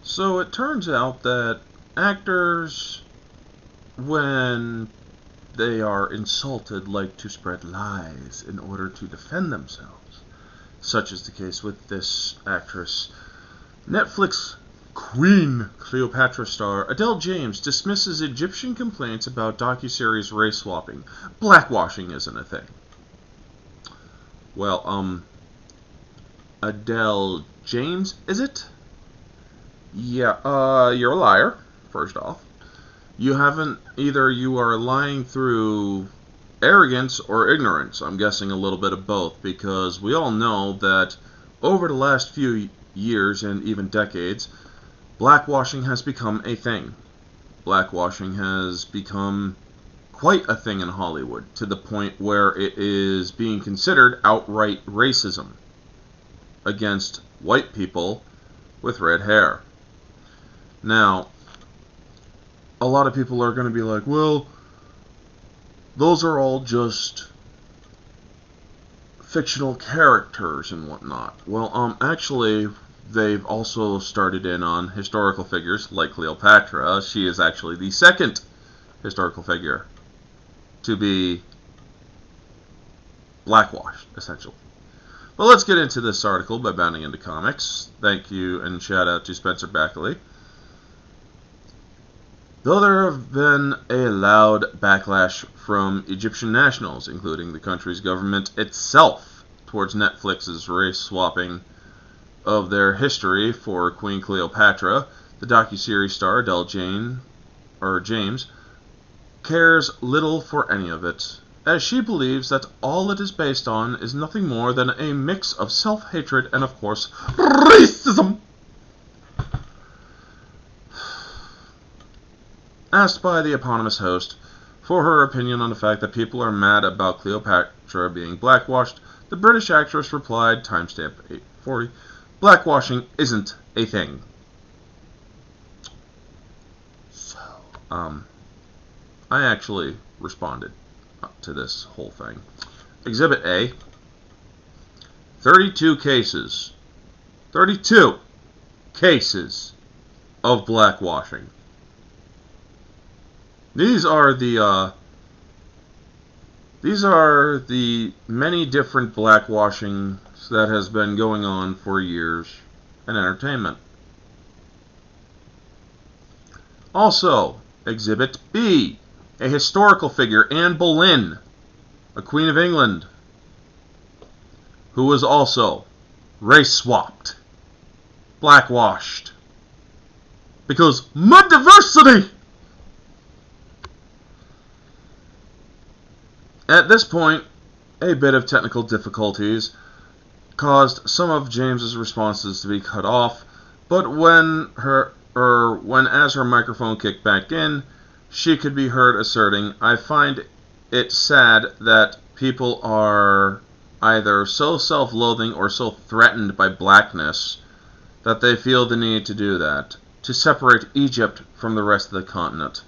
So it turns out that actors, when they are insulted, like to spread lies in order to defend themselves. Such is the case with this actress. Netflix Queen Cleopatra star Adele James dismisses Egyptian complaints about docuseries race swapping. Blackwashing isn't a thing. Well, Adele James, is it? Yeah, you're a liar, first off. You haven't, either you are lying through arrogance or ignorance. I'm guessing a little bit of both, because we all know that over the last few years and even decades, blackwashing has become a thing. Blackwashing has become quite a thing in Hollywood, to the point where it is being considered outright racism against white people with red hair. Now, a lot of people are going to be like, well, those are all just fictional characters and whatnot. Well, actually, they've also started in on historical figures like Cleopatra. She is actually the second historical figure to be blackwashed, essentially. But let's get into this article by bounding into comics. Thank you and shout out to Spencer Backley. Though there have been a loud backlash from Egyptian nationals, including the country's government itself, towards Netflix's race swapping of their history for Queen Cleopatra, the docuseries star Adele James cares little for any of it, as she believes that all it is based on is nothing more than a mix of self-hatred and, of course, racism. Asked by the eponymous host for her opinion on the fact that people are mad about Cleopatra being blackwashed, the British actress replied, timestamp 840, blackwashing isn't a thing. So, I actually responded to this whole thing. Exhibit A, 32 cases of blackwashing. These are the many different blackwashings that has been going on for years in entertainment. Also, Exhibit B, a historical figure, Anne Boleyn, a Queen of England, who was also race swapped, blackwashed, because mud diversity. At this point, a bit of technical difficulties caused some of James's responses to be cut off, but when as her microphone kicked back in, she could be heard asserting, I find it sad that people are either so self-loathing or so threatened by blackness that they feel the need to do that, to separate Egypt from the rest of the continent.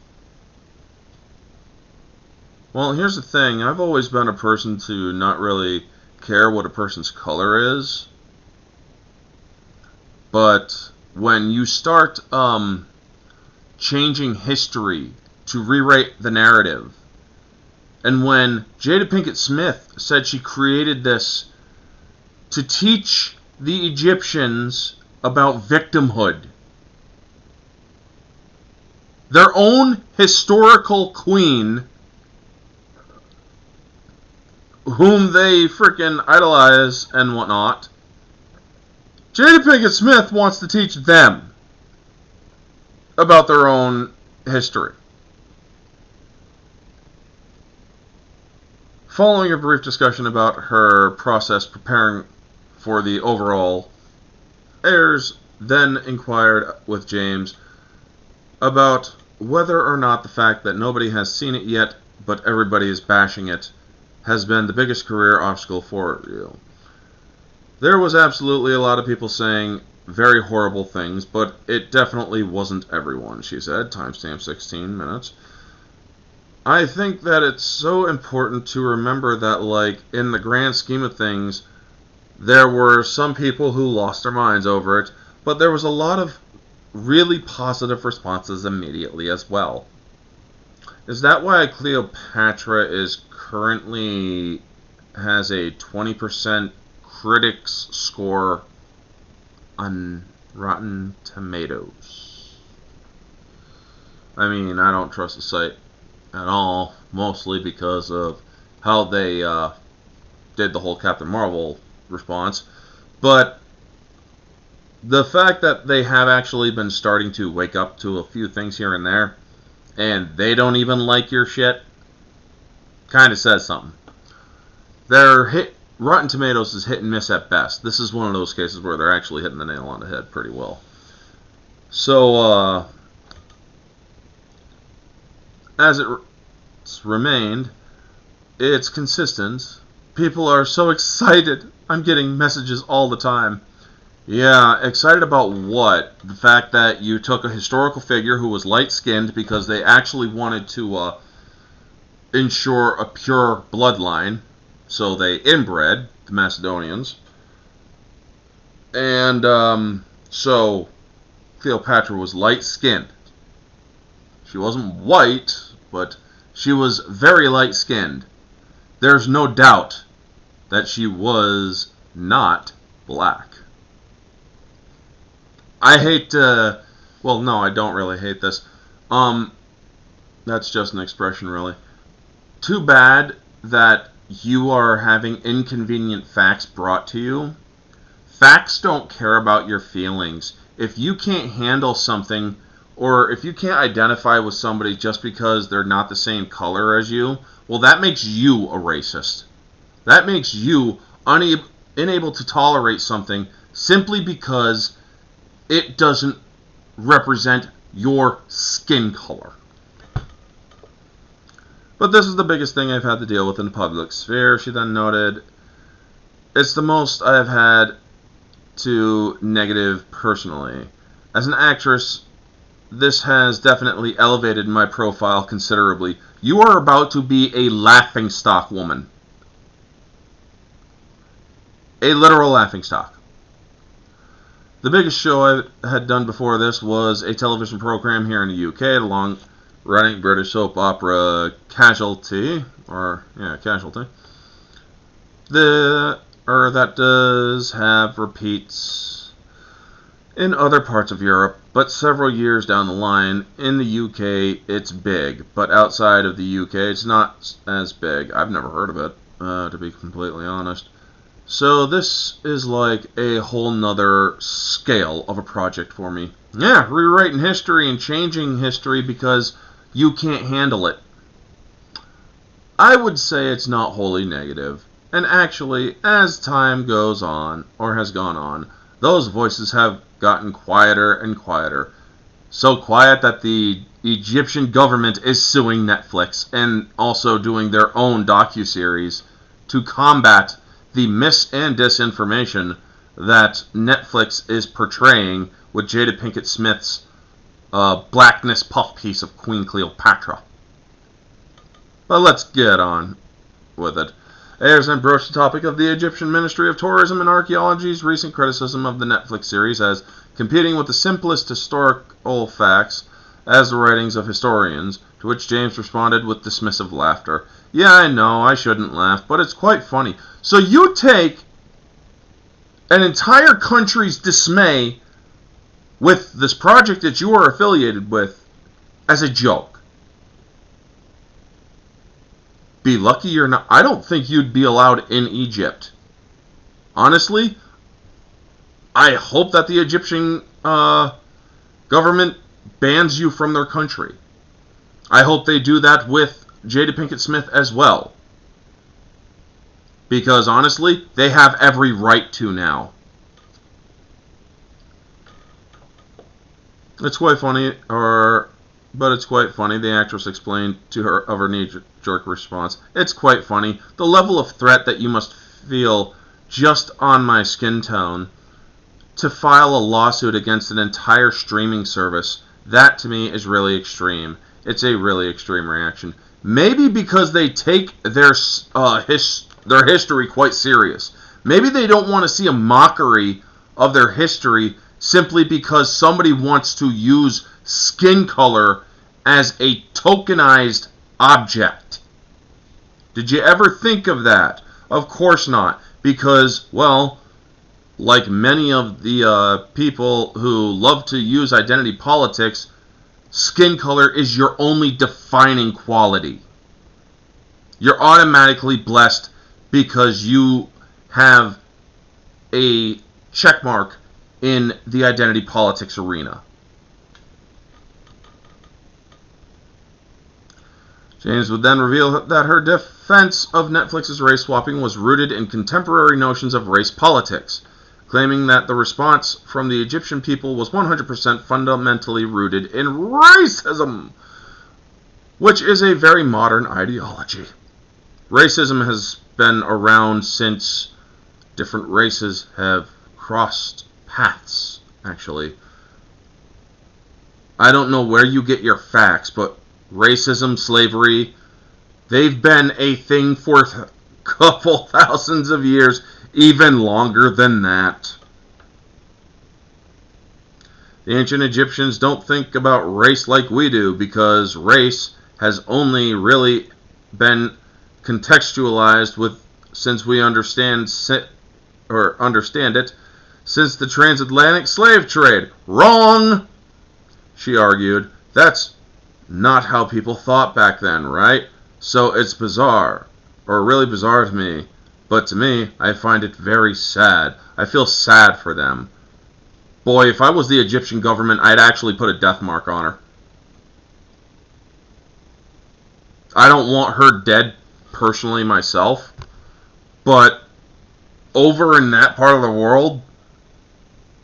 Well, here's the thing. I've always been a person to not really care what a person's color is. But when you start changing history to rewrite the narrative, and when Jada Pinkett Smith said she created this to teach the Egyptians about victimhood, their own historical queen, whom they freaking idolize and whatnot, Jada Pinkett Smith wants to teach them about their own history. Following a brief discussion about her process preparing for the overall airs, then inquired with James about whether or not the fact that nobody has seen it yet, but everybody is bashing it, has been the biggest career obstacle for you. There was absolutely a lot of people saying very horrible things, but it definitely wasn't everyone, she said, timestamp 16 minutes. I think that it's so important to remember that, like, in the grand scheme of things, there were some people who lost their minds over it, but there was a lot of really positive responses immediately as well. Is that why Cleopatra is currently has a 20% critics score on Rotten Tomatoes? I mean, I don't trust the site at all, mostly because of how they did the whole Captain Marvel response. But the fact that they have actually been starting to wake up to a few things here and there, and they don't even like your shit, kind of says something. Rotten Tomatoes is hit and miss at best. This is one of those cases where they're actually hitting the nail on the head pretty well. So, as it's remained, it's consistent. People are so excited. I'm getting messages all the time. Yeah, excited about what? The fact that you took a historical figure who was light-skinned because they actually wanted to ensure a pure bloodline, so they inbred the Macedonians. And so Cleopatra was light-skinned. She wasn't white, but she was very light-skinned. There's no doubt that she was not black. I hate well, no, I don't really hate this. That's just an expression, really. Too bad that you are having inconvenient facts brought to you. Facts don't care about your feelings. If you can't handle something, or if you can't identify with somebody just because they're not the same color as you, well, that makes you a racist. That makes you unable to tolerate something simply because it doesn't represent your skin color. But this is the biggest thing I've had to deal with in the public sphere, she then noted. It's the most I have had to negative personally. As an actress, this has definitely elevated my profile considerably. You are about to be a laughingstock woman. A literal laughingstock. The biggest show I had done before this was a television program here in the UK, the long-running British soap opera Casualty, Casualty. That does have repeats in other parts of Europe, but several years down the line, in the UK, it's big, but outside of the UK, it's not as big. I've never heard of it, to be completely honest. So this is like a whole nother scale of a project for me. Yeah, rewriting history and changing history because you can't handle it. I would say it's not wholly negative. And actually, as time goes on, or has gone on, those voices have gotten quieter and quieter. So quiet that the Egyptian government is suing Netflix and also doing their own docuseries to combat the mis- and disinformation that Netflix is portraying with Jada Pinkett Smith's blackness puff piece of Queen Cleopatra. But let's get on with it. Ayers then broached the topic of the Egyptian Ministry of Tourism and Archaeology's recent criticism of the Netflix series as competing with the simplest historical facts as the writings of historians, to which James responded with dismissive laughter. Yeah, I know, I shouldn't laugh, but it's quite funny. So you take an entire country's dismay with this project that you are affiliated with as a joke. Be lucky you're not. I don't think you'd be allowed in Egypt. Honestly, I hope that the Egyptian government bans you from their country. I hope they do that with Jada Pinkett Smith as well. Because honestly, they have every right to now. It's quite funny, but it's quite funny, the actress explained to her of her knee-jerk response. It's quite funny. The level of threat that you must feel just on my skin tone to file a lawsuit against an entire streaming service, that to me is really extreme. It's a really extreme reaction. Maybe because they take their history quite serious. Maybe they don't want to see a mockery of their history simply because somebody wants to use skin color as a tokenized object. Did you ever think of that? Of course not, because, well, like many of the people who love to use identity politics, skin color is your only defining quality. You're automatically blessed because you have a checkmark in the identity politics arena. James would then reveal that her defense of Netflix's race swapping was rooted in contemporary notions of race politics, claiming that the response from the Egyptian people was 100% fundamentally rooted in racism, which is a very modern ideology. Racism has been around since different races have crossed paths, actually. I don't know where you get your facts, but racism, slavery, they've been a thing for a couple thousands of years, even longer than that. The ancient Egyptians don't think about race like we do, because race has only really been contextualized since we understand it since the transatlantic slave trade. Wrong, she argued. That's not how people thought back then, right? So it's bizarre, or really bizarre to me. But to me, I find it very sad. I feel sad for them. Boy, if I was the Egyptian government, I'd actually put a death mark on her. I don't want her dead personally myself, but over in that part of the world,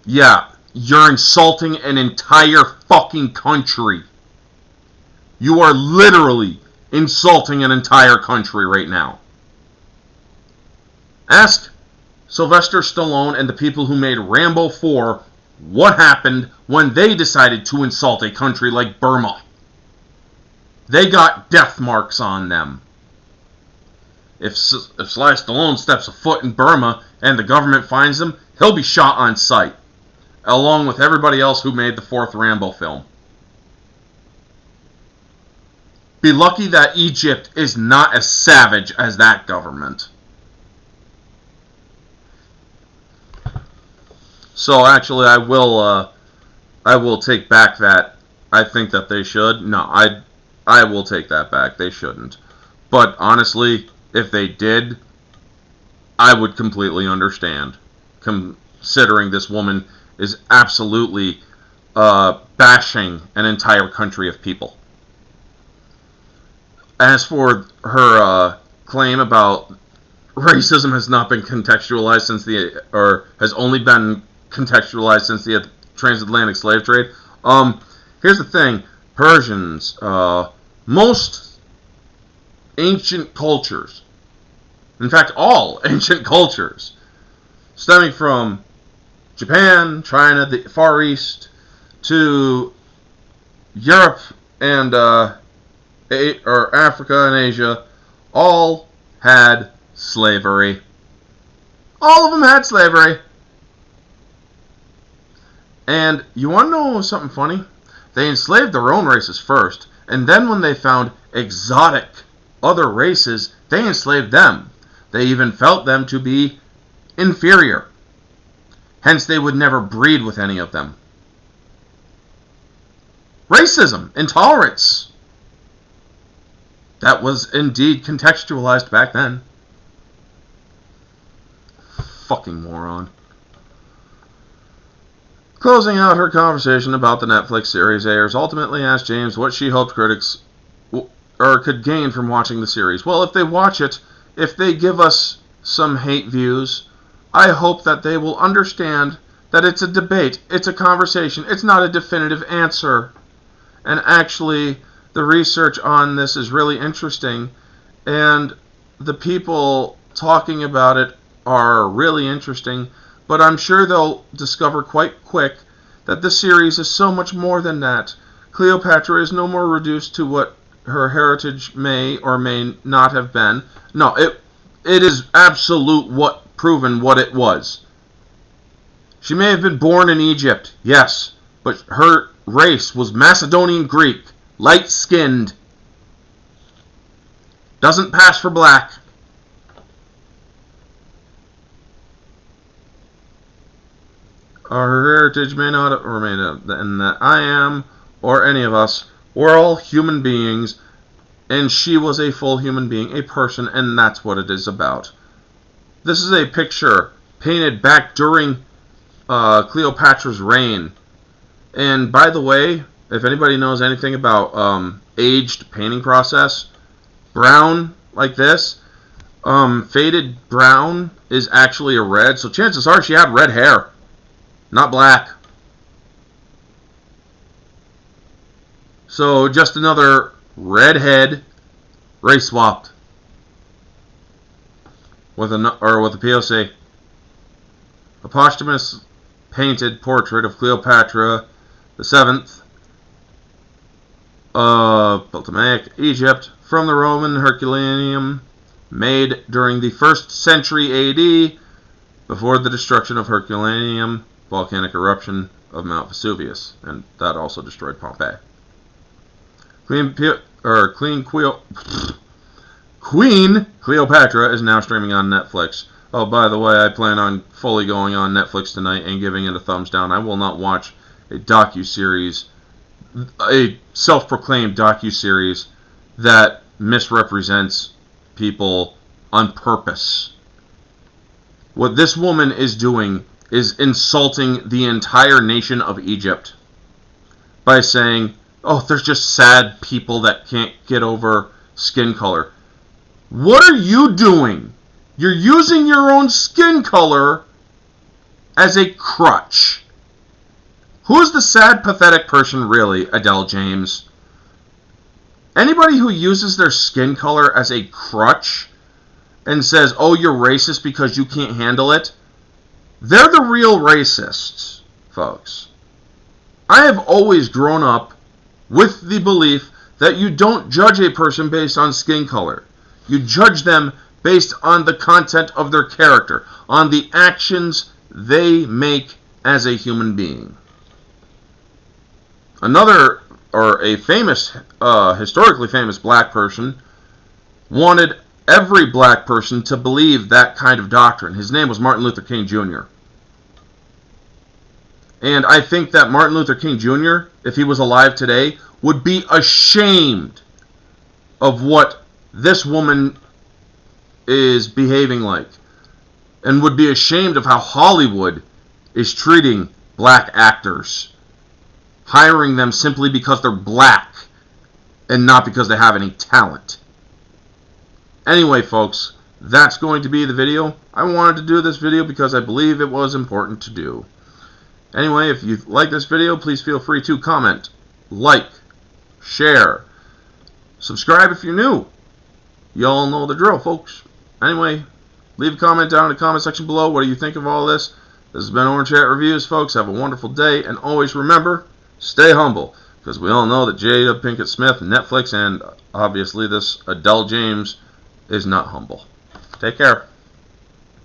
yeah, you're insulting an entire fucking country. You are literally insulting an entire country right now. Ask Sylvester Stallone and the people who made Rambo 4 what happened when they decided to insult a country like Burma. They got death marks on them. If Sly Stallone steps a foot in Burma and the government finds him, he'll be shot on sight, along with everybody else who made the 4th Rambo film. Be lucky that Egypt is not as savage as that government. So actually, I will take back that. I think that they should. No, I will take that back. They shouldn't. But honestly, if they did, I would completely understand, considering this woman is absolutely bashing an entire country of people. As for her claim about racism has not been contextualized has only been contextualized since the transatlantic slave trade. Here's the thing: Persians, most ancient cultures, in fact, all ancient cultures, stemming from Japan, China, the Far East, to Europe and Africa and Asia, all had slavery. All of them had slavery. And you want to know something funny? They enslaved their own races first, and then when they found exotic other races, they enslaved them. They even felt them to be inferior. Hence, they would never breed with any of them. Racism, intolerance. That was indeed contextualized back then. Fucking moron. Closing out her conversation about the Netflix series, Ayers ultimately asked James what she hoped critics could gain from watching the series. Well, if they watch it, if they give us some hate views, I hope that they will understand that it's a debate, it's a conversation, it's not a definitive answer. And actually, the research on this is really interesting, and the people talking about it are really interesting, but I'm sure they'll discover quite quick that the series is so much more than that. Cleopatra is no more reduced to what her heritage may or may not have been. No, it is absolute proven what it was. She may have been born in Egypt, yes, but her race was Macedonian Greek, light-skinned, doesn't pass for black. Her heritage may not remain, and that I am, or any of us, we're all human beings, and she was a full human being, a person, and that's what it is about. This is a picture painted back during Cleopatra's reign. And by the way, if anybody knows anything about aged painting process, brown like this, faded brown is actually a red, so chances are she had red hair, not black. So just another redhead race swapped with a POC. A posthumous painted portrait of Cleopatra the 7th of Ptolemaic Egypt from the Roman Herculaneum, made during the 1st century AD, before the destruction of Herculaneum, volcanic eruption of Mount Vesuvius, and that also destroyed Pompeii. Queen Cleopatra is now streaming on Netflix. Oh, by the way, I plan on fully going on Netflix tonight and giving it a thumbs down. I will not watch a docuseries, a self-proclaimed docuseries that misrepresents people on purpose. What this woman is doing is insulting the entire nation of Egypt by saying, oh, there's just sad people that can't get over skin color. What are you doing? You're using your own skin color as a crutch. Who's the sad, pathetic person, really, Adele James? Anybody who uses their skin color as a crutch and says, oh, you're racist because you can't handle it, they're the real racists, folks. I have always grown up with the belief that you don't judge a person based on skin color. You judge them based on the content of their character, on the actions they make as a human being. Another, or a famous, historically famous black person, wanted every black person to believe that kind of doctrine. His name was Martin Luther King Jr. And I think that Martin Luther King Jr., if he was alive today, would be ashamed of what this woman is behaving like, and would be ashamed of how Hollywood is treating black actors, hiring them simply because they're black and not because they have any talent. Anyway, folks, that's going to be the video. I wanted to do this video because I believe it was important to do. Anyway, if you like this video, please feel free to comment, like, share, subscribe if you're new. Y'all know the drill, folks. Anyway, leave a comment down in the comment section below. What do you think of all this? This has been Orange Hat Reviews, folks. Have a wonderful day, and always remember, stay humble, because we all know that Jada Pinkett Smith, Netflix, and obviously this Adele James is not humble. Take care.